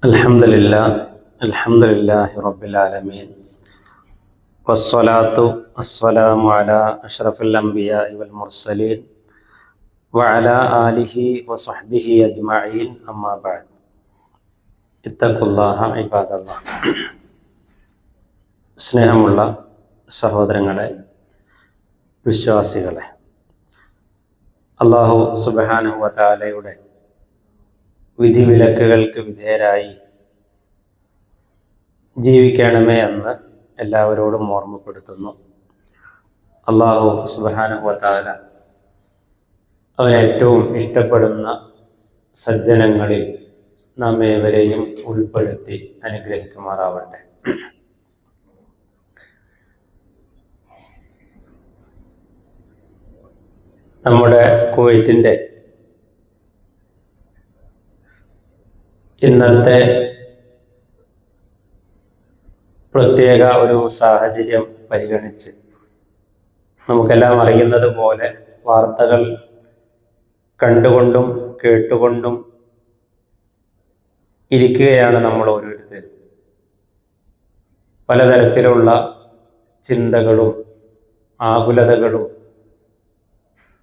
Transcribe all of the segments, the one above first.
അൽഹംദുലില്ലാഹി റബ്ബിൽ ആലമീൻ വസ്സലാത്തു വസ്സലാമു അലാ അഷ്റഫിൽ അംബിയാഇ വൽ മുർസലീൻ വഅലാ ആലിഹി വസ്വഹ്ബിഹി അജ്മഈൻ അമ്മാ ബഅദ്. ഇത്തഖുല്ലാഹ ഇബാദല്ലാഹ്. സ്നേഹമുള്ള സഹോദരങ്ങളെ, വിശ്വാസികളെ, അല്ലാഹു സുബ്ഹാനഹു വ തആലയുടെ വിധിവിലക്കുകൾക്ക് വിധേയരായി ജീവിക്കണമേ എന്ന് എല്ലാവരോടും ഓർമ്മപ്പെടുത്തുന്നു. അല്ലാഹു സുബ്ഹാനഹു വ തആല അവൻ ഏറ്റവും ഇഷ്ടപ്പെടുന്ന സജ്ജനങ്ങളിൽ നാം ഏവരെയും ഉൾപ്പെടുത്തി അനുഗ്രഹിക്കുമാറാവട്ടെ. നമ്മുടെ കുവൈറ്റിൻ്റെ ഇന്നത്തെ പ്രത്യേക ഒരു സാഹചര്യം പരിഗണിച്ച് നമുക്കെല്ലാം അറിയുന്നത് പോലെ വാർത്തകൾ കണ്ടുകൊണ്ടും കേട്ടുകൊണ്ടും ഇരിക്കുകയാണ് നമ്മൾ ഓരോരുത്തരും. പലതരത്തിലുള്ള ചിന്തകളും ആകുലതകളും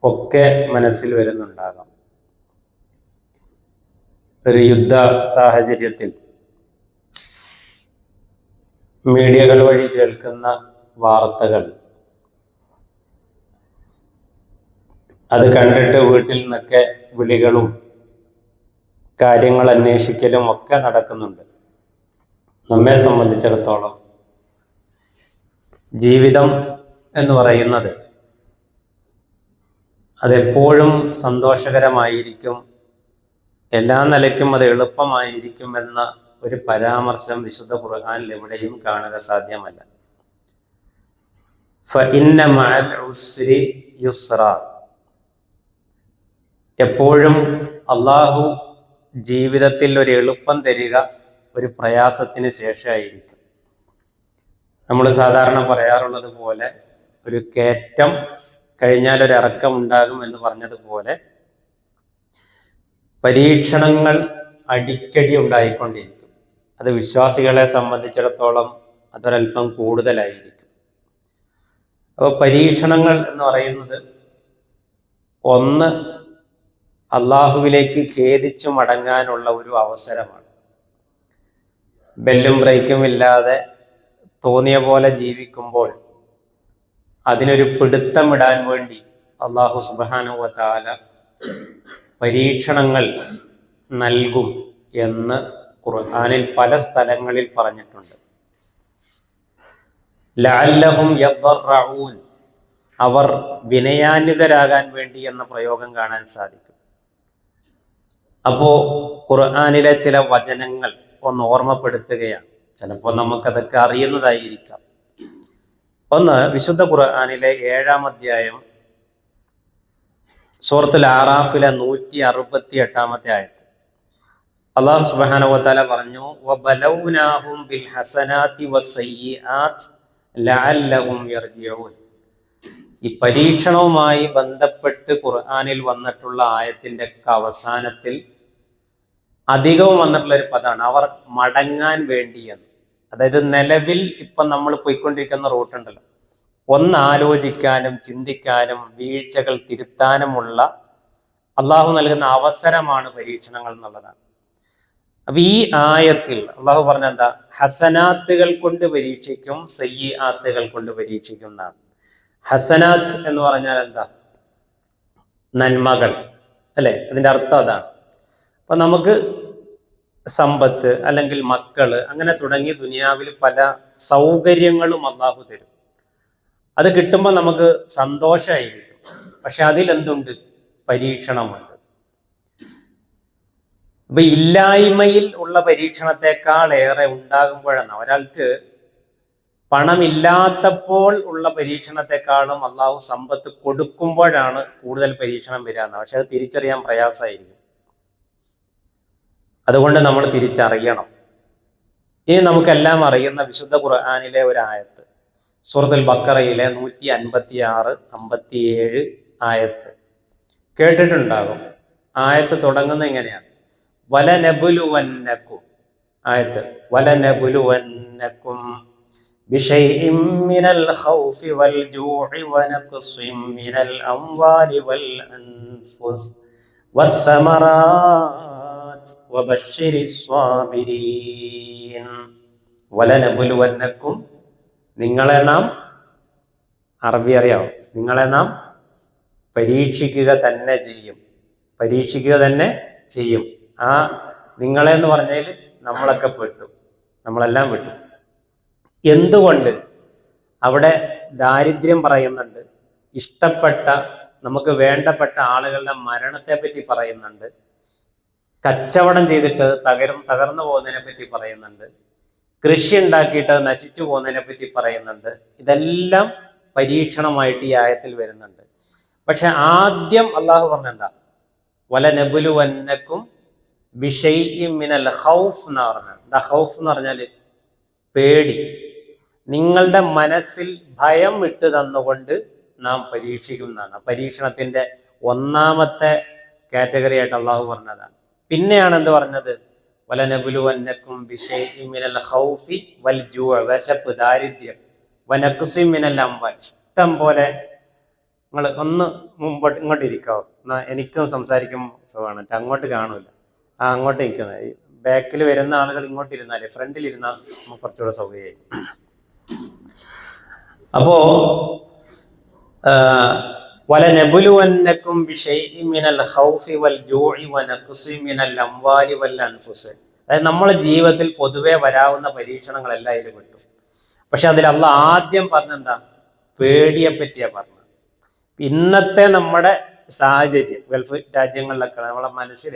ഒക്കെ മനസ്സിൽ വരുന്നുണ്ടാകാം. ഒരു യുദ്ധ സാഹചര്യത്തിൽ മീഡിയകൾ വഴി കേൾക്കുന്ന വാർത്തകൾ, അത് കണ്ടിട്ട് വീട്ടിൽ നിന്നൊക്കെ വിളികളും കാര്യങ്ങൾ അന്വേഷിക്കലും ഒക്കെ നടക്കുന്നുണ്ട്. നമ്മെ സംബന്ധിച്ചിടത്തോളം ജീവിതം എന്ന് പറയുന്നത് അതെപ്പോഴും സന്തോഷകരമായിരിക്കും, എല്ലാ നിലയ്ക്കും അത് എളുപ്പമായിരിക്കും എന്ന ഒരു പരാമർശം വിശുദ്ധ ഖുർആനിൽ എവിടെയും കാണുക സാധ്യമല്ല. ഫഇന്ന മഅൽ ഉസ്രി യുസ്റ. എപ്പോഴും അള്ളാഹു ജീവിതത്തിൽ ഒരു എളുപ്പം തരിക ഒരു പ്രയാസത്തിന് ശേഷമായിരിക്കും. നമ്മൾ സാധാരണ പറയാറുള്ളത് പോലെ ഒരു കയറ്റം കഴിഞ്ഞാൽ ഒരു ഇറക്കം ഉണ്ടാകും എന്ന് പറഞ്ഞതുപോലെ പരീക്ഷണങ്ങൾ അടിക്കടി ഉണ്ടായിക്കൊണ്ടിരിക്കും. അത് വിശ്വാസികളെ സംബന്ധിച്ചിടത്തോളം അതൊരല്പം കൂടുതലായിരിക്കും. അപ്പോൾ പരീക്ഷണങ്ങൾ എന്ന് പറയുന്നത് ഒന്ന് അള്ളാഹുവിലേക്ക് ഖേദിച്ചു മടങ്ങാനുള്ള ഒരു അവസരമാണ്. ബെല്ലും ബ്രേക്കും ഇല്ലാതെ തോന്നിയ പോലെ ജീവിക്കുമ്പോൾ അതിനൊരു പിടുത്തമിടാൻ വേണ്ടി അള്ളാഹു സുബ്ഹാനഹു വ തആല പരീക്ഷണങ്ങൾ നൽകും എന്ന് ഖുർആനിൽ പല സ്ഥലങ്ങളിൽ പറഞ്ഞിട്ടുണ്ട്. ലഅല്ലഹും യദ്റഊൻ, അവർ വിനയാന്വിതരാകാൻ വേണ്ടി എന്ന പ്രയോഗം കാണാൻ സാധിക്കും. അപ്പോൾ ഖുർആനിലെ ചില വചനങ്ങൾ ഒന്ന് ഓർമ്മപ്പെടുത്തുകയാണ്. ചിലപ്പോൾ നമുക്കതൊക്കെ അറിയുന്നതായിരിക്കാം. ഒന്ന്, വിശുദ്ധ ഖുർആനിലെ 7-ാം അധ്യായം സൂറത്തുൽ ആറാഫിലെ 168-ാമത്തെ ആയത്ത്. അല്ലാഹു സുബ്ഹാനഹു വ തആല പറഞ്ഞു, വബലൗനാഹും ബിൽ ഹസനാതി വസ്സയ്യിആത് ലഅല്ലഹും യർജിഊൻ. ഈ പരീക്ഷണവുമായി ബന്ധപ്പെട്ട് ഖുർആനിൽ വന്നിട്ടുള്ള ആയത്തിന്റെ അവസാനത്തിൽ അധികവും വന്നിട്ടുള്ള ഒരു പദമാണ് അവർ മടങ്ങാൻ വേണ്ടിയെന്ന്. അതായത് നിലവിൽ ഇപ്പം നമ്മൾ പോയിക്കൊണ്ടിരിക്കുന്ന റൂട്ടുണ്ടല്ലോ, ഒന്ന് ആലോചിക്കാനും ചിന്തിക്കാനും വീഴ്ചകൾ തിരുത്താനുമുള്ള അള്ളാഹു നൽകുന്ന അവസരമാണ് പരീക്ഷണങ്ങൾ എന്നുള്ളതാണ്. അപ്പൊ ഈ ആയത്തിൽ അള്ളാഹു പറഞ്ഞ എന്താ? ഹസനാത്തുകൾ കൊണ്ട് പരീക്ഷിക്കും, സയ്യിആത്തുകൾ കൊണ്ട് പരീക്ഷിക്കും എന്നാണ്. ഹസനാത്ത് എന്ന് പറഞ്ഞാൽ എന്താ? നന്മകൾ അല്ലെ? അതിന്റെ അർത്ഥം അതാണ്. അപ്പൊ നമുക്ക് സമ്പത്ത് അല്ലെങ്കിൽ മക്കള് അങ്ങനെ തുടങ്ങി ദുനിയാവിൽ പല സൗകര്യങ്ങളും അള്ളാഹു തരും. അത് കിട്ടുമ്പോൾ നമുക്ക് സന്തോഷമായിരിക്കും. പക്ഷെ അതിലെന്തുണ്ട്? പരീക്ഷണമുണ്ട്. അപ്പൊ ഇല്ലായ്മയിൽ ഉള്ള പരീക്ഷണത്തെക്കാൾ ഏറെ ഉണ്ടാകുമ്പോഴാണ്, ഒരാൾക്ക് പണമില്ലാത്തപ്പോൾ ഉള്ള പരീക്ഷണത്തെക്കാളും അള്ളാഹു സമ്പത്ത് കൊടുക്കുമ്പോഴാണ് കൂടുതൽ പരീക്ഷണം വരാന്ന്. പക്ഷെ അത് തിരിച്ചറിയാൻ പ്രയാസമായിരിക്കും. അതുകൊണ്ട് നമ്മൾ തിരിച്ചറിയണം. ഇനി നമുക്കെല്ലാം അറിയുന്ന വിശുദ്ധ ഖുർആനിലെ ഒരു ആയത്ത്, സൂറത്തുൽ ബഖറയിലെ 156, 57 ആയത്ത് കേട്ടിട്ടുണ്ടാകും. ആയത്ത് തുടങ്ങുന്നത് എങ്ങനെയാണ്? വലനബുലുവന്നക്കും, ആയത്ത് വലനബുലുവന്നകും ബിശൈഇൻ മിനൽ ഖൗഫി വൽ ജൂഇ വനഖ്സിൻ മിനൽ അംവാലി വൽ അൻഫുസ് വസ്സമറാത്ത് വബശ്ശിരിസ് സ്വാബിരീൻ. വലനബുലുവന്നകും, നിങ്ങളെ നാം, അറബി അറിയാം, നിങ്ങളെ നാം പരീക്ഷിക്കുക തന്നെ ചെയ്യും, പരീക്ഷിക്കുക തന്നെ ചെയ്യും. ആ നിങ്ങളെ എന്ന് പറഞ്ഞാൽ നമ്മളൊക്കെ പെട്ടു, നമ്മളെല്ലാം പെട്ടു. എന്തുകൊണ്ട്? അവിടെ ദാരിദ്ര്യം പറയുന്നുണ്ട്, ഇഷ്ടപ്പെട്ട നമുക്ക് വേണ്ടപ്പെട്ട ആളുകളുടെ മരണത്തെ പറ്റി പറയുന്നുണ്ട്, കച്ചവടം ചെയ്തിട്ട് തകർന്നു പോകുന്നതിനെ പറ്റി പറയുന്നുണ്ട്, കൃഷി ഉണ്ടാക്കിയിട്ട് നശിച്ചു പോകുന്നതിനെ പറ്റി പറയുന്നുണ്ട്. ഇതെല്ലാം പരീക്ഷണമായിട്ട് ഈ ആയത്തിൽ വരുന്നുണ്ട്. പക്ഷെ ആദ്യം അള്ളാഹു പറഞ്ഞെന്താ? വലനബുലുവന്നകും ബിശൈഇൻ മിനൽ ഖൗഫ് എന്ന് പറഞ്ഞത്. എന്താ ഖൗഫ് എന്ന് പറഞ്ഞാൽ? പേടി. നിങ്ങളുടെ മനസ്സിൽ ഭയം ഇട്ട് തന്നുകൊണ്ട് നാം പരീക്ഷിക്കുന്നതാണ്. പരീക്ഷണത്തിന്റെ ഒന്നാമത്തെ കാറ്റഗറി ആയിട്ട് അള്ളാഹു പറഞ്ഞതാണ്. പിന്നെയാണ് എന്ത് പറഞ്ഞത്? വലനബുലുവന്നകും ബിശൈഇൻ മിനൽ ഖൗഫി വൽ ജൂഅ, വിശപ്പ്, ദാരിദ്ര്യം, വനഖ്സിൻ മിനൽ അംവാൽ, ഇഷ്ടം പോലെ. നിങ്ങൾ ഒന്ന് ഇങ്ങോട്ട് ഇരിക്കാവോ? എന്നാൽ എനിക്കും സംസാരിക്കും സുഖമാണ്, അങ്ങോട്ട് കാണൂല. അങ്ങോട്ട് നിൽക്കുന്നത്, ബാക്കിൽ വരുന്ന ആളുകൾ ഇങ്ങോട്ട് ഇരുന്നാലേ, ഫ്രണ്ടിൽ ഇരുന്നാൽ നമുക്ക് കുറച്ചുകൂടെ സൗകര്യമായി. അപ്പോ വലനബുലുവന്നകും ബിശൈഇൻ മിനൽ ഖൗഫി വൽ ജൂഇ വനഖ്സിൻ മിനൽ അംവാലി വൽ അൻഫുസ്. അതായത് നമ്മളെ ജീവിതത്തിൽ പൊതുവെ വരാവുന്ന പരീക്ഷണങ്ങളെല്ലാം അതിൽ പെട്ടു. പക്ഷെ അതിൽ അള്ളാഹ് ആദ്യം പറഞ്ഞെന്താ? പേടിയെ പറ്റിയാ പറഞ്ഞത്. ഇന്നത്തെ നമ്മുടെ സാഹചര്യം, ഗൾഫ് രാജ്യങ്ങളിലൊക്കെ നമ്മളെ മനസ്സിൽ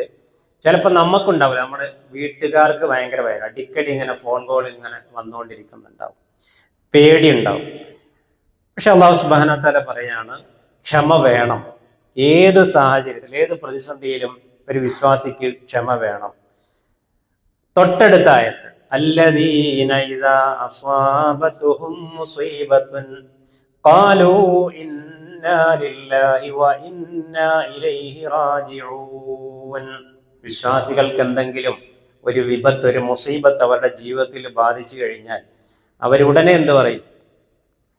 ചിലപ്പോൾ നമുക്കുണ്ടാവില്ല, നമ്മുടെ വീട്ടുകാർക്ക് ഭയങ്കര ഭയം, അടിക്കടി ഇങ്ങനെ ഫോൺ കോൾ ഇങ്ങനെ വന്നുകൊണ്ടിരിക്കുന്നുണ്ടാവും, പേടിയുണ്ടാവും. പക്ഷെ അള്ളാഹു സുബ്ഹാനഹു വ തആല പറയാണ്, ക്ഷമ വേണം. ഏത് സാഹചര്യത്തിൽ, ഏത് പ്രതിസന്ധിയിലും ഒരു വിശ്വാസിക്ക് ക്ഷമ വേണം. തൊട്ടടുത്ത ആയത്ത് അല്ലദീന ഇദാ അസ്വാബതുഹും മുസീബത്തുൻ ഖാലൂ ഇന്നാ ലില്ലാഹി വ ഇന്നാ ഇലൈഹി റാജിഊൻ. വിശ്വാസികൾക്ക് എന്തെങ്കിലും ഒരു വിപത്ത്, ഒരു മുസീബത്ത് അവരുടെ ജീവിതത്തിൽ ബാധിച്ചു കഴിഞ്ഞാൽ അവരുടനെ എന്ത് പറയും?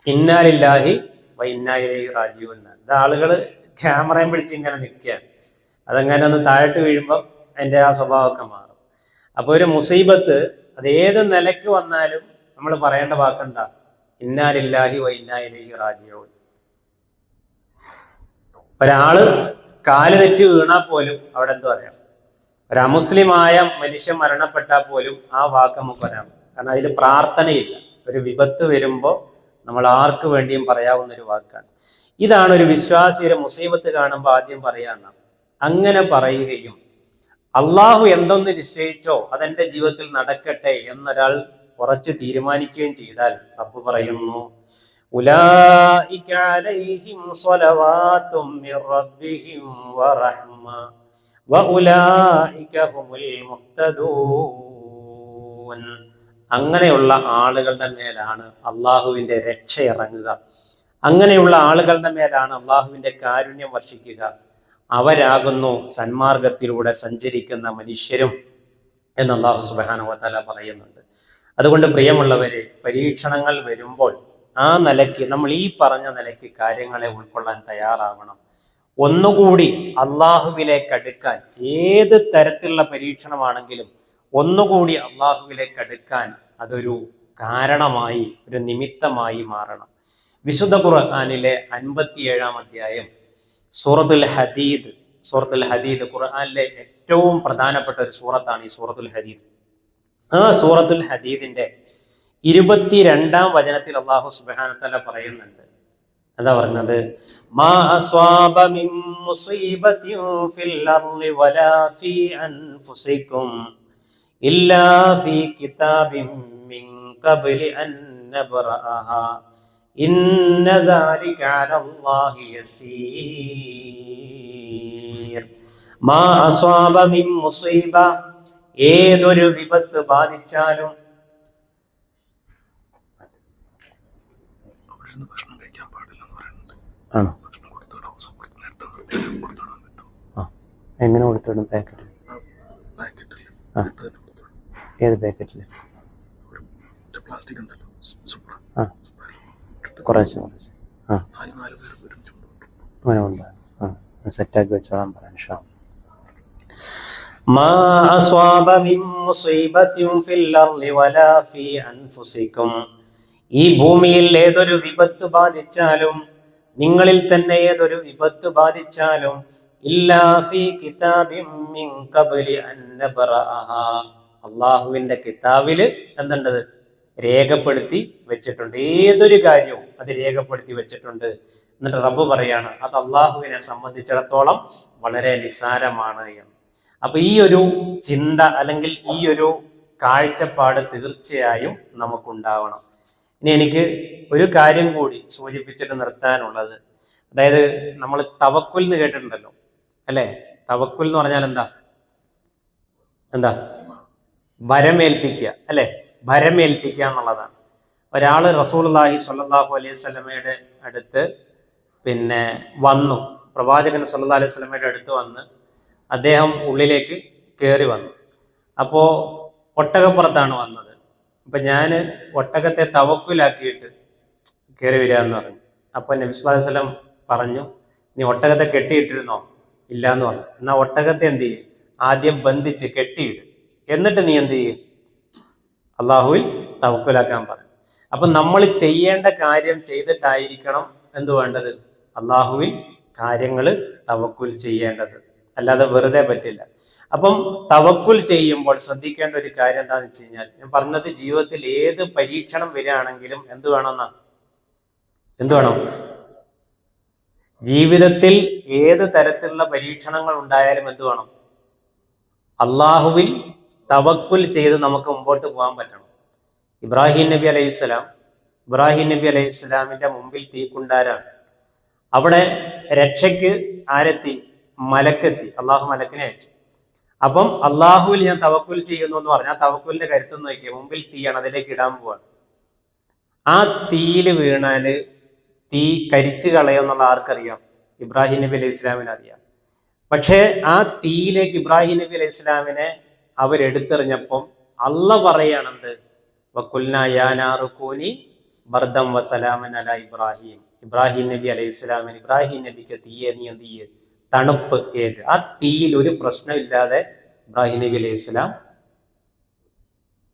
ഇന്നാ ലില്ലാഹി വ ഇന്നാ ഇലൈഹി റാജിഊൻ. ഇത് ആളുകൾ ക്യാമറയും പിടിച്ച് ഇങ്ങനെ നിൽക്കുകയാണ്. അതങ്ങനെ ഒന്ന് താഴോട്ട് വീഴുമ്പോൾ അതിൻ്റെ ആ സ്വഭാവമൊക്കെ മാറും. അപ്പോൾ ഒരു മുസീബത്ത് അത് ഏത് നിലയ്ക്ക് വന്നാലും നമ്മൾ പറയേണ്ട വാക്കെന്താ? ഇന്നാ ലില്ലാഹി വ ഇന്നാ ഇലൈഹി റാജിഊൻ. ഒരാള് കാല് തെറ്റി വീണാൽ പോലും അവിടെ എന്ത് പറയാം? ഒരു അമുസ്ലിമായ മനുഷ്യൻ മരണപ്പെട്ടാൽ പോലും ആ വാക്ക് നമുക്ക് പറയാം. കാരണം അതിൽ പ്രാർത്ഥനയില്ല. ഒരു വിപത്ത് വരുമ്പോൾ നമ്മൾ ആർക്ക് വേണ്ടിയും പറയാവുന്ന ഒരു വാക്കാണ്. ഇതാണ് ഒരു വിശ്വാസി ഒരു മുസീബത്ത് കാണുമ്പോൾ ആദ്യം പറയാന്ന. അങ്ങനെ പറയുകയും അള്ളാഹു എന്തൊന്ന് നിശ്ചയിച്ചോ അതെന്റെ ജീവിതത്തിൽ നടക്കട്ടെ എന്നൊരാൾ ഉറച്ചു തീരുമാനിക്കുകയും ചെയ്താൽ റബ്ബ് പറയുന്നു, ഉലൈക അലൈഹിം സ്വലവാതും മിർ റബ്ബിഹിം വറഹ്മ വഉലൈക ഹുമുൽ മുഹ്തദൂൻ. അങ്ങനെയുള്ള ആളുകളുടെ മേലാണ് അള്ളാഹുവിന്റെ രക്ഷ ഇറങ്ങുക. അങ്ങനെയുള്ള ആളുകളുടെ മേലാണ് അള്ളാഹുവിന്റെ കാരുണ്യം വർഷിക്കുക. അവരാകുന്നു സന്മാർഗത്തിലൂടെ സഞ്ചരിക്കുന്ന മനുഷ്യരും എന്ന് അല്ലാഹു സുബ്ഹാനഹു വ തആല പറയുന്നുണ്ട്. അതുകൊണ്ട് പ്രിയമുള്ളവരെ, പരീക്ഷണങ്ങൾ വരുമ്പോൾ ആ നിലയ്ക്ക്, നമ്മൾ ഈ പറഞ്ഞ നിലയ്ക്ക് കാര്യങ്ങളെ ഉൾക്കൊള്ളാൻ തയ്യാറാവണം. ഒന്നുകൂടി അള്ളാഹുവിലേക്ക് അടുക്കാൻ, ഏത് തരത്തിലുള്ള പരീക്ഷണമാണെങ്കിലും ഒന്നുകൂടി അള്ളാഹുവിലേക്ക് അടുക്കാൻ അതൊരു കാരണമായി, ഒരു നിമിത്തമായി മാറണം. വിശുദ്ധ ഖുർആനിലെ 57-ാം അധ്യായം സൂറത്തുൽ ഹദീദ്. സൂറത്തുൽ ഹദീദ് ഖുർആനിലെ ഏറ്റവും പ്രധാനപ്പെട്ട ഒരു സൂറത്താണ് ഈ സൂറത്തുൽ ഹദീദ്. ആ സൂറത്തുൽ ഹദീദിന്റെ 22-ാം വചനത്തിൽ അല്ലാഹു സുബ്ഹാനഹു വ തആല പറയുന്നുണ്ട്. എന്താ പറഞ്ഞത്? മാ അസ്വാബ മിൻ മുസീബത്തിൻ ഫിൽ അർളി വലാ ഫീ അൻഫുസികും ഇല്ലാ ഫീ കിതാബിൻ മിൻ ഖബ്ലി അൻ നബ്റഅഹാ ഇന്ന ദാലിക അലല്ലാഹി യസീർ. മാ അസ്വാബ മിൻ മുസീബ, ഏതൊരു വിപത്ത് ബാധിച്ചാലും എങ്ങനെ കൊടുത്തിടും? പാക്കറ്റ് ഏത് പാക്കറ്റിൽ? പ്ലാസ്റ്റിക് ഉണ്ടല്ലോ, ആ കുറച്ച് കുറച്ച് അങ്ങനെ ഉണ്ട്. സെറ്റാക്കി വെച്ചോളാൻ പറയാം. മാ അസ്വാബ മിൻ മുസീബത്തിൻ ഫിൽ അർളി വലാ ഫീ അൻഫുസികും. ഈ ഭൂമിയിൽ ഏതൊരു വിപത്ത് ബാധിച്ചാലും, നിങ്ങളിൽ തന്നെ ഏതൊരു വിപത്ത് ബാധിച്ചാലും, ഇല്ലാ ഫീ കിതാബിൻ മിൻ ഖബ്ലി അൻ നബ്റഅഹാ, അല്ലാഹുവിന്റെ കിതാബില് എന്തുണ്ട്? രേഖപ്പെടുത്തി വെച്ചിട്ടുണ്ട്. ഏതൊരു കാര്യവും അത് രേഖപ്പെടുത്തി വെച്ചിട്ടുണ്ട്. എന്നിട്ട് റബ്ബ് പറയാണ് അത് അള്ളാഹുവിനെ സംബന്ധിച്ചിടത്തോളം വളരെ നിസാരമാണ് എന്ന്. അപ്പൊ ഈ ഒരു ചിന്ത അല്ലെങ്കിൽ ഈ ഒരു കാഴ്ചപ്പാട് തീർച്ചയായും നമുക്കുണ്ടാവണം. ഇനി എനിക്ക് ഒരു കാര്യം കൂടി സൂചിപ്പിച്ചിട്ട് നിർത്താനുള്ളത്, അതായത് നമ്മൾ തവക്കുൽ എന്ന് കേട്ടിട്ടുണ്ടല്ലോ അല്ലെ? തവക്കുൽ എന്ന് പറഞ്ഞാൽ എന്താ? ഭരമേൽപ്പിക്കുക അല്ലെ? ഭരമേൽപ്പിക്കുക എന്നുള്ളതാണ്. ഒരാള് റസൂലുള്ളാഹി സ്വല്ലല്ലാഹു അലൈഹി വസല്ലമയുടെ അടുത്ത് വന്നു, പ്രവാചകൻ സല്ലല്ലാഹു അലൈഹി വസല്ലമയുടെ അടുത്ത് വന്ന് അദ്ദേഹം ഉള്ളിലേക്ക് കയറി വന്നു. അപ്പോൾ ഒട്ടകപ്പുറത്താണ് വന്നത്. അപ്പം ഞാൻ ഒട്ടകത്തെ തവക്കുലാക്കിയിട്ട് കയറി വരിക എന്ന് പറഞ്ഞു. അപ്പോൾ നബി സ്വല്ലല്ലാഹു അലൈഹി വസല്ലം പറഞ്ഞു, നീ ഒട്ടകത്തെ കെട്ടിയിട്ടിരുന്നോ? ഇല്ല എന്ന് പറഞ്ഞു. എന്നാൽ ഒട്ടകത്തെ എന്ത് ചെയ്യും? ആദ്യം ബന്ധിച്ച് കെട്ടിയിട്, എന്നിട്ട് നീ എന്ത് ചെയ്യും? അള്ളാഹുവിൽ തവക്കുലാക്കാൻ പറഞ്ഞു. അപ്പം നമ്മൾ ചെയ്യേണ്ട കാര്യം ചെയ്തിട്ടായിരിക്കണം എന്ത് വേണ്ടത്? അള്ളാഹുവിൽ കാര്യങ്ങൾ തവക്കുൽ ചെയ്യേണ്ടത്, അല്ലാതെ വെറുതെ പറ്റില്ല. അപ്പം തവക്കുൽ ചെയ്യുമ്പോൾ ശ്രദ്ധിക്കേണ്ട ഒരു കാര്യം എന്താണെന്ന് വെച്ച് കഴിഞ്ഞാൽ, ഞാൻ പറഞ്ഞത് ജീവിതത്തിൽ ഏത് പരീക്ഷണം വരികയാണെങ്കിലും എന്ത് വേണം? ജീവിതത്തിൽ ഏത് തരത്തിലുള്ള പരീക്ഷണങ്ങൾ ഉണ്ടായാലും എന്ത് വേണം? അള്ളാഹുവിൽ തവക്കുൽ ചെയ്ത് നമുക്ക് മുമ്പോട്ട് പോകാൻ പറ്റണം. ഇബ്രാഹിം നബി അലൈഹിസ്സലാമിന്റെ മുമ്പിൽ തീക്കുണ്ടാരാണ്. അവിടെ രക്ഷയ്ക്ക് ആരെത്തി? മലക്കെത്തി. അള്ളാഹു മലക്കിനെ അയച്ചു. അപ്പം അള്ളാഹുവിൽ ഞാൻ തവക്കുൽ ചെയ്യുന്നു എന്ന് പറഞ്ഞാൽ ആ തവക്കുലിന്റെ കരുത്തെന്ന് നോക്കിയാൽ മുമ്പിൽ തീയാണ്, അതിലേക്ക് ഇടാൻ പോവാണ്. ആ തീയിൽ വീണാല് തീ കരിച്ചു കളയുമെന്നുള്ള ആർക്കറിയാം? ഇബ്രാഹിം നബി അലൈഹി ഇസ്ലാമിന് അറിയാം. പക്ഷേ ആ തീയിലേക്ക് ഇബ്രാഹിം നബി അലൈഹി ഇസ്ലാമിനെ അവരെടുത്തെറിഞ്ഞപ്പം അള്ള പറയാണെന്ത്? വഖുൽനാ യാ നാറു കൂനി ബർദം വസലാമൻ അലാ ഇബ്രാഹിം. ഇബ്രാഹിം നബി അലൈഹി ഇസ്ലാമിന്, ഇബ്രാഹിം നബിക്ക് തീയെ നീ എന്ത് ചെയ്യ്? തണുപ്പ് ഏത്. ആ തീയിൽ ഒരു പ്രശ്നമില്ലാതെ ഇബ്രാഹിം നബി അലൈഹി ഇസ്ലാം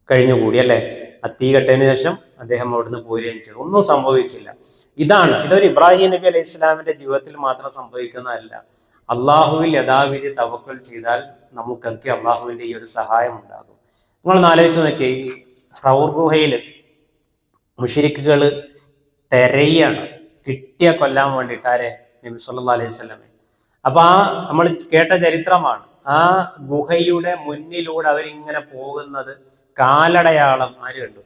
കഴിഞ്ഞുകൂടി അല്ലെ? ആ തീ കെട്ടതിന് ശേഷം അദ്ദേഹം അവിടുന്ന് പോരുകയും ചെയ്തു. ഒന്നും സംഭവിച്ചില്ല. ഇതൊരു ഇബ്രാഹിം നബി അലൈഹി ഇസ്ലാമിന്റെ ജീവിതത്തിൽ മാത്രം സംഭവിക്കുന്നതല്ല. അള്ളാഹുവിൽ യഥാവിധി തവക്കുൽ ചെയ്താൽ നമുക്കൊക്കെ അള്ളാഹുവിന്റെ ഈ ഒരു സഹായം ഉണ്ടാകും. നിങ്ങളൊന്ന് ആലോചിച്ച് നോക്കിയേ, ഈ സൗർ ഗുഹയിൽ മുശ്രിക്കുകൾ തെരയാണ് കിട്ടിയ കൊല്ലാൻ വേണ്ടിയിട്ട് ആരെ? നബി സല്ലല്ലാഹു അലൈഹി വസല്ലമയെ. അപ്പൊ നമ്മൾ കേട്ട ചരിത്രമാണ്. ആ ഗുഹയുടെ മുന്നിലൂടെ അവരിങ്ങനെ പോകുന്നത് കാലടയാളം ആര് കണ്ടു?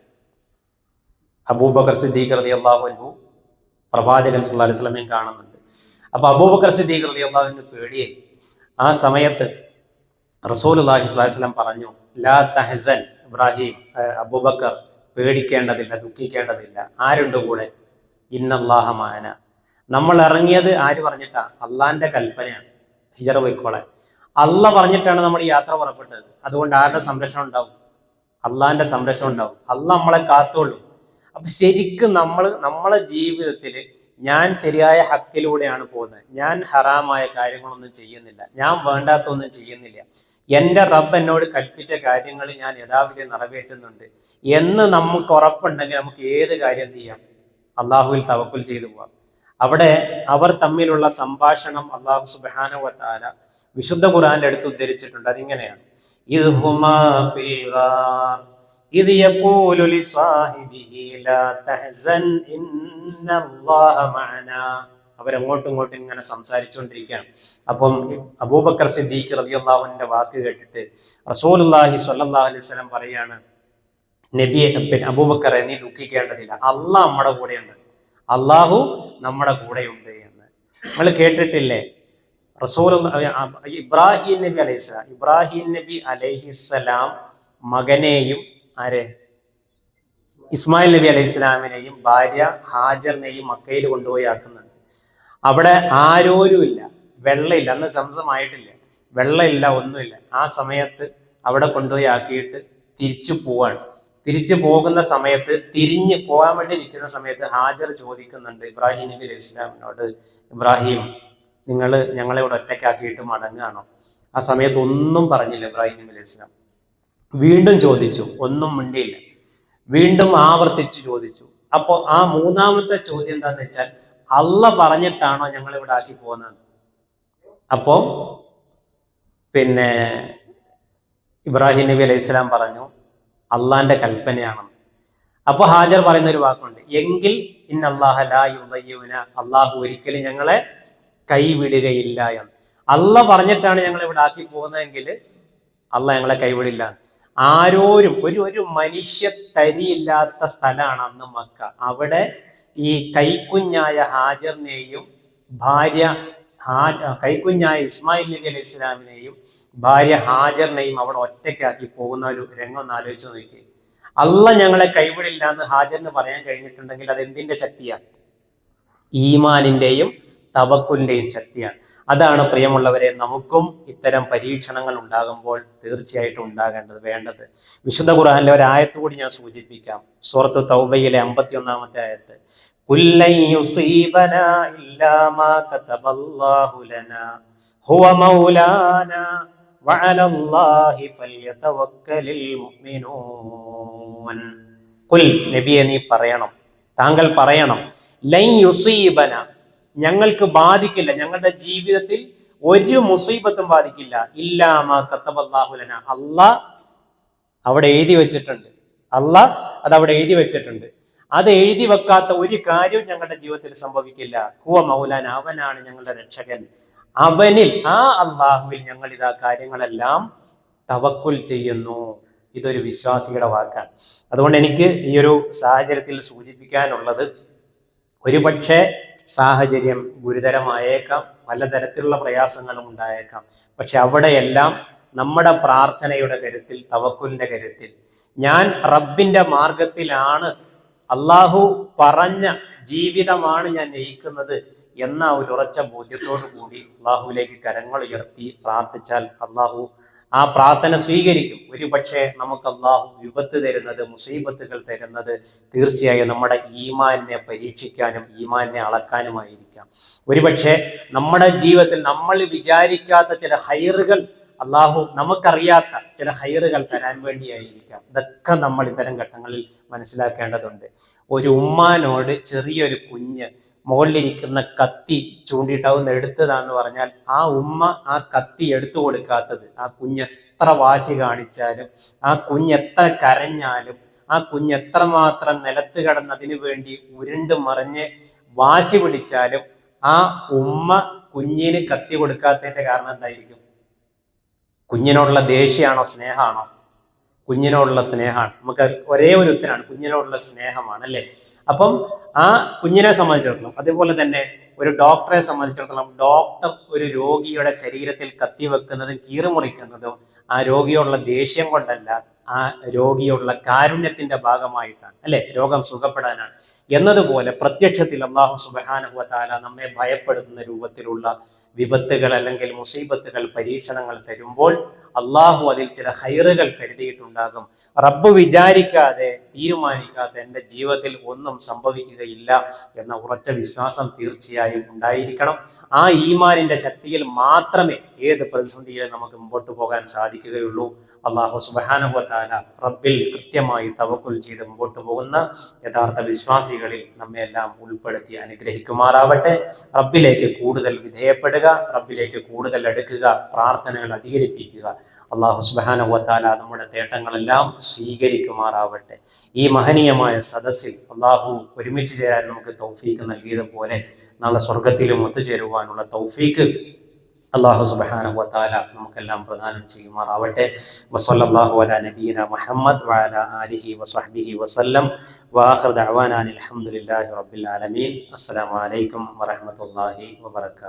അബൂബക്കർ സിദ്ദീഖ് റളിയല്ലാഹു അൻഹു പ്രവാചകൻ സല്ലല്ലാഹു അലൈഹി വസല്ലമയും കാണുന്നുണ്ട്. അപ്പൊ അബൂബക്കർ സിദ്ദീഖ് റളിയല്ലാഹു അൻഹു പേടിയെ. ആ സമയത്ത് റസൂലുള്ളാഹി സ്വല്ലല്ലാഹു അലൈഹി വസല്ലം പറഞ്ഞു, ലാ തഹ്സൻ ഇബ്രാഹിം, അബൂബക്കർ പേടിക്കേണ്ടതില്ല, ദുഃഖിക്കേണ്ടതില്ല. ആരുണ്ട് കൂടെ? ഇന്നല്ലാഹ മഅന. നമ്മൾ ഇറങ്ങിയത് ആര് പറഞ്ഞിട്ടാ? അള്ളാന്റെ കൽപ്പനയാണ്. ഹിജറ പോയിക്കോളെ, അള്ള പറഞ്ഞിട്ടാണ് നമ്മൾ യാത്ര പുറപ്പെട്ടത്. അതുകൊണ്ട് ആരുടെ സംരക്ഷണം ഉണ്ടാവും? അള്ളാന്റെ സംരക്ഷണം ഉണ്ടാവും. അള്ള നമ്മളെ കാത്തോളും. അപ്പൊ ശരിക്കും നമ്മളെ ജീവിതത്തിൽ ഞാൻ ശരിയായ ഹക്കിലൂടെയാണ് പോകുന്നത്, ഞാൻ ഹറാമായ കാര്യങ്ങളൊന്നും ചെയ്യുന്നില്ല, ഞാൻ വേണ്ടാത്തൊന്നും ചെയ്യുന്നില്ല, എൻ്റെ റബ്ബ് എന്നോട് കൽപ്പിച്ച കാര്യങ്ങൾ ഞാൻ യഥാവിധി നിറവേറ്റുന്നുണ്ട് എന്ന് നമുക്ക് ഉറപ്പുണ്ടെങ്കിൽ നമുക്ക് ഏത് കാര്യം എന്ത് ചെയ്യാം? അള്ളാഹുവിൽ തവക്കുൽ ചെയ്തു പോവാം. അവിടെ അവർ തമ്മിലുള്ള സംഭാഷണം അള്ളാഹു സുബ്ഹാനഹു വ തആല വിശുദ്ധ ഖുർആനിൽ എടുത്ത് ഉദ്ധരിച്ചിട്ടുണ്ട്. അതിങ്ങനെയാണ്, ഇദ് ഹുമാ ഫിൽ ഗാർ ഇദ് യഖൂലു ലിസ്വാഹിബിഹി ലാ തഹ്സൻ ഇന്നല്ലാഹ മഅനാ. അവരങ്ങോട്ടും ഇങ്ങോട്ടും ഇങ്ങനെ സംസാരിച്ചുകൊണ്ടിരിക്കുകയാണ്. അപ്പം അബൂബക്കർ സിദ്ദീഖ് റളിയല്ലാഹു അൻഹുവിന്റെ വാക്ക് കേട്ടിട്ട് റസൂലുള്ളാഹി സ്വല്ലല്ലാഹു അലൈഹി വസല്ലം പറയാണ്, നബിയെ, അബൂബക്കറെ നീ ദുഃഖിക്കേണ്ടതില്ല, അള്ളാഹ് നമ്മുടെ കൂടെയുണ്ട്, അള്ളാഹു നമ്മുടെ കൂടെയുണ്ട് എന്ന്. നമ്മൾ കേട്ടിട്ടില്ലേ? ഇബ്രാഹിം നബി അലൈഹിസ്സലാം മകനെയും ഇസ്മായിൽ നബി അലൈഹി ഇസ്ലാമിനെയും ഭാര്യ ഹാജറിനെയും മക്കയിൽ കൊണ്ടുപോയി ആക്കുന്നുണ്ട്. അവിടെ ആരോരും ഇല്ല, വെള്ളമില്ല, അന്ന് സംസമായിട്ടില്ല, വെള്ളമില്ല, ഒന്നുമില്ല. ആ സമയത്ത് അവിടെ കൊണ്ടുപോയി ആക്കിയിട്ട് തിരിച്ചു പോവാണ്. തിരിച്ചു പോകുന്ന സമയത്ത് തിരിഞ്ഞ് പോകാൻ വേണ്ടി നിൽക്കുന്ന സമയത്ത് ഹാജർ ചോദിക്കുന്നുണ്ട് ഇബ്രാഹിം നബി അലൈഹി ഇസ്ലാമിനോട്, ഇബ്രാഹിം നിങ്ങൾ ഞങ്ങളെ ഇവിടെ ഒറ്റയ്ക്കാക്കിയിട്ട് മടങ്ങുകയാണോ? ആ സമയത്ത് ഒന്നും പറഞ്ഞില്ല ഇബ്രാഹിം നബി അലൈഹി ഇസ്ലാം. വീണ്ടും ചോദിച്ചു, ഒന്നും മിണ്ടിയില്ല. വീണ്ടും ആവർത്തിച്ച് ചോദിച്ചു. അപ്പോൾ ആ മൂന്നാമത്തെ ചോദ്യം എന്താന്ന് വെച്ചാൽ, അള്ള പറഞ്ഞിട്ടാണോ ഞങ്ങൾ ഇവിടെ ആക്കി പോകുന്നത്? അപ്പോൾ പിന്നെ ഇബ്രാഹിം നബി അലൈഹി സ്വലാം പറഞ്ഞു, അള്ളാന്റെ കൽപ്പനയാണെന്ന്. അപ്പൊ ഹാജർ പറയുന്ന ഒരു വാക്കുണ്ട്, എങ്കിൽ ഇന്നല്ലാഹ ലാ യുദയ്യിഉന, അള്ളാഹു ഒരിക്കലും ഞങ്ങളെ കൈവിടുകയില്ല എന്ന്. അള്ള പറഞ്ഞിട്ടാണ് ഞങ്ങൾ ഇവിടെ ആക്കി പോകുന്നതെങ്കിൽ അള്ള ഞങ്ങളെ കൈവിടില്ല. ആരോരും ഒരു മനുഷ്യ തരിയില്ലാത്ത സ്ഥലമാണ് അന്ന് മക്ക. അവിടെ ഈ കൈക്കുഞ്ഞായ ഹാജറിനെയും ഭാര്യ കൈക്കുഞ്ഞായ ഇസ്മായിൽ നബി അലൈഹി ഇസ്ലാമിനെയും ഭാര്യ ഹാജറിനെയും അവിടെ ഒറ്റയ്ക്കാക്കി പോകുന്ന ഒരു രംഗം ഒന്ന് ആലോചിച്ച് നോക്കി. അള്ള ഞങ്ങളെ കൈവിടില്ല എന്ന് ഹാജറിന് പറയാൻ കഴിഞ്ഞിട്ടുണ്ടെങ്കിൽ അത് എന്തിന്റെ ശക്തിയാണ്? ഈമാനിന്റെയും തവക്കുലിന്റെയും ശക്തിയാണ്. അതാണ് പ്രിയമുള്ളവരെ നമുക്കും ഇത്തരം പരീക്ഷണങ്ങൾ ഉണ്ടാകുമ്പോൾ തീർച്ചയായിട്ടും വേണ്ടത്. വിശുദ്ധ ഖുർആനിലെ ഒരു ആയത്ത് കൂടി ഞാൻ സൂചിപ്പിക്കാം. സൂറത്ത് തൗബയിലെ 51-ാമത്തെ ആയത്ത്, കുല്ലൻ യുസീബനാ ഇല്ലാ മാ കതബല്ലാഹു ലനാ ഹുവ മൗലാനാ വഅലല്ലാഹി ഫല്യതവക്കലിൽ മുഅ്മിനൂൻ. കുൽ, നബിയെ നീ പറയണം, താങ്കൾ പറയണം, ലൻ യുസീബന, ഞങ്ങൾക്ക് ബാധിക്കില്ല, ഞങ്ങളുടെ ജീവിതത്തിൽ ഒരു മുസീബത്തും ബാധിക്കില്ല, ഇല്ലാ മാ കതബല്ലാഹു ലനാ, അല്ലാഹ് അവിടെ എഴുതി വെച്ചിട്ടുണ്ട്. അല്ലാഹ് അത് അവിടെ എഴുതി വെച്ചിട്ടുണ്ട്. അത് എഴുതി വെക്കാത്ത ഒരു കാര്യവും ഞങ്ങളുടെ ജീവിതത്തിൽ സംഭവിക്കില്ല. ഹുവ മൗലാന, അവനാണ് ഞങ്ങളുടെ രക്ഷകൻ. അവനിൽ, ആ അള്ളാഹുവിൽ ഞങ്ങൾ ഇതാ കാര്യങ്ങളെല്ലാം തവക്കുൽ ചെയ്യുന്നു. ഇതൊരു വിശ്വാസിയുടെ വാക്കാണ്. അതുകൊണ്ട് എനിക്ക് ഈ ഒരു സാഹചര്യത്തിൽ സൂചിപ്പിക്കാനുള്ളത്, ഒരുപക്ഷെ സാഹചര്യം ഗുരുതരമായേക്കാം, പലതരത്തിലുള്ള പ്രയാസങ്ങളും ഉണ്ടായേക്കാം. പക്ഷെ അവിടെയെല്ലാം നമ്മുടെ പ്രാർത്ഥനയുടെ കരുത്തിൽ, തവക്കുലിന്റെ കരുത്തിൽ, ഞാൻ റബ്ബിന്റെ മാർഗത്തിലാണ്, അള്ളാഹു പറഞ്ഞ ജീവിതമാണ് ഞാൻ നയിക്കുന്നത് എന്ന ഒരു ഉറച്ച ബോധ്യത്തോടു കൂടി അള്ളാഹുവിലേക്ക് കരങ്ങൾ ഉയർത്തി പ്രാർത്ഥിച്ചാൽ അള്ളാഹു ആ പ്രാർത്ഥന സ്വീകരിക്കും. ഒരു പക്ഷേ നമുക്ക് അള്ളാഹു വിപത്ത് തരുന്നത്, മുസീബത്തുകൾ തരുന്നത് തീർച്ചയായും നമ്മുടെ ഈമാനിനെ പരീക്ഷിക്കാനും ഈമാനിനെ അളക്കാനുമായിരിക്കാം. ഒരുപക്ഷെ നമ്മുടെ ജീവിതത്തിൽ നമ്മൾ വിചാരിക്കാത്ത ചില ഹൈറുകൾ, അള്ളാഹു നമുക്കറിയാത്ത ചില ഹൈറുകൾ തരാൻ വേണ്ടിയായിരിക്കാം. ഇതൊക്കെ നമ്മൾ ഇത്തരം ഘട്ടങ്ങളിൽ മനസ്സിലാക്കേണ്ടതുണ്ട്. ഒരു ഉമ്മാനോട് ചെറിയൊരു കുഞ്ഞ് മുകളിലിരിക്കുന്ന കത്തി ചൂണ്ടിയിട്ടാവുന്ന എടുത്തതാന്ന് പറഞ്ഞാൽ ആ ഉമ്മ ആ കത്തി എടുത്തു കൊടുക്കാത്തത്, ആ കുഞ്ഞ് എത്ര വാശി കാണിച്ചാലും, ആ കുഞ്ഞ് എത്ര കരഞ്ഞാലും, ആ കുഞ്ഞ് എത്രമാത്രം നിലത്ത് കിടന്നതിന് വേണ്ടി ഉരുണ്ട് മറിഞ്ഞ് വാശി പിടിച്ചാലും, ആ ഉമ്മ കുഞ്ഞിന് കത്തി കൊടുക്കാത്തതിന്റെ കാരണം എന്തായിരിക്കും? കുഞ്ഞിനോടുള്ള ദേഷ്യമാണോ, സ്നേഹമാണോ? കുഞ്ഞിനോടുള്ള സ്നേഹമാണ്. നമുക്ക് ഒരേ ഒരു ഉത്തരമാണ്, കുഞ്ഞിനോടുള്ള സ്നേഹമാണ്, അല്ലേ? അപ്പം ആ കുഞ്ഞിനെ സംബന്ധിച്ചിടത്തോളം, അതുപോലെ തന്നെ ഒരു ഡോക്ടറെ സംബന്ധിച്ചിടത്തോളം, ഡോക്ടർ ഒരു രോഗിയുടെ ശരീരത്തിൽ കത്തിവെക്കുന്നതും കീറിമുറിക്കുന്നതും ആ രോഗിയോടുള്ള ദേഷ്യം കൊണ്ടല്ല, ആ രോഗിയോടുള്ള കാരുണ്യത്തിന്റെ ഭാഗമായിട്ടാണ്, അല്ലെ? രോഗം സുഖപ്പെടാനാണ്. എന്നതുപോലെ പ്രത്യക്ഷത്തിൽ അല്ലാഹു സുബ്ഹാനഹു വ തആല നമ്മെ ഭയപ്പെടുത്തുന്ന രൂപത്തിലുള്ള വിപത്തുകൾ അല്ലെങ്കിൽ മുസീബത്തുകൾ, പരീക്ഷണങ്ങൾ തരുമ്പോൾ അള്ളാഹു അതിൽ ചില ഹൈറുകൾ കരുതിയിട്ടുണ്ടാകും. റബ്ബ് വിചാരിക്കാതെ, തീരുമാനിക്കാതെ എൻ്റെ ജീവിതത്തിൽ ഒന്നും സംഭവിക്കുകയില്ല എന്ന ഉറച്ച വിശ്വാസം തീർച്ചയായും ഉണ്ടായിരിക്കണം. ആ ഈമാനിന്റെ ശക്തിയിൽ മാത്രമേ ഏത് പ്രതിസന്ധിയിലും നമുക്ക് മുമ്പോട്ട് പോകാൻ സാധിക്കുകയുള്ളൂ. അല്ലാഹു സുബ്ഹാനഹു വ തആല റബ്ബിൽ കൃത്യമായി തവക്കുൽ ചെയ്ത് മുമ്പോട്ട് പോകുന്ന യഥാർത്ഥ വിശ്വാസികളിൽ നമ്മെ എല്ലാം ഉൾപ്പെടുത്തി അനുഗ്രഹിക്കുമാറാവട്ടെ. റബ്ബിലേക്ക് കൂടുതൽ വിധേയപ്പെടുക, റബ്ബിലേക്ക് കൂടുതൽ അടുക്കുക, പ്രാർത്ഥനകൾ അധികരിപ്പിക്കുക. അല്ലാഹു സുബ്ഹാനഹു വ തആല നമ്മുടെ തേട്ടങ്ങളെല്ലാം സ്വീകരിക്കുമാറാവട്ടെ. ഈ മഹനീയമായ സദസ്സിൽ അല്ലാഹു ഒരുമിച്ച് ചേരാൻ നമുക്ക് തൗഫീക്ക് നൽകിയതുപോലെ നാളെ സ്വർഗത്തിലും ഒത്തുചേരുവാനുള്ള തൗഫീക്ക് അല്ലാഹു സുബ്ഹാനഹു വ തആല നമുക്കെല്ലാം പ്രദാനം ചെയ്യുമാറാവട്ടെ. വസല്ലല്ലാഹു അലാ നബിയിന മുഹമ്മദ് വഅലാ ആലിഹി വസ്വഹ്ബിഹി വസല്ലം. വആഖിറു ദഅവാനാ അൽഹംദുലില്ലാഹി റബ്ബിൽ ആലമീൻ. അസ്സലാമു അലൈക്കും വറഹ്മത്തുള്ളാഹി വബറകാതുഹു.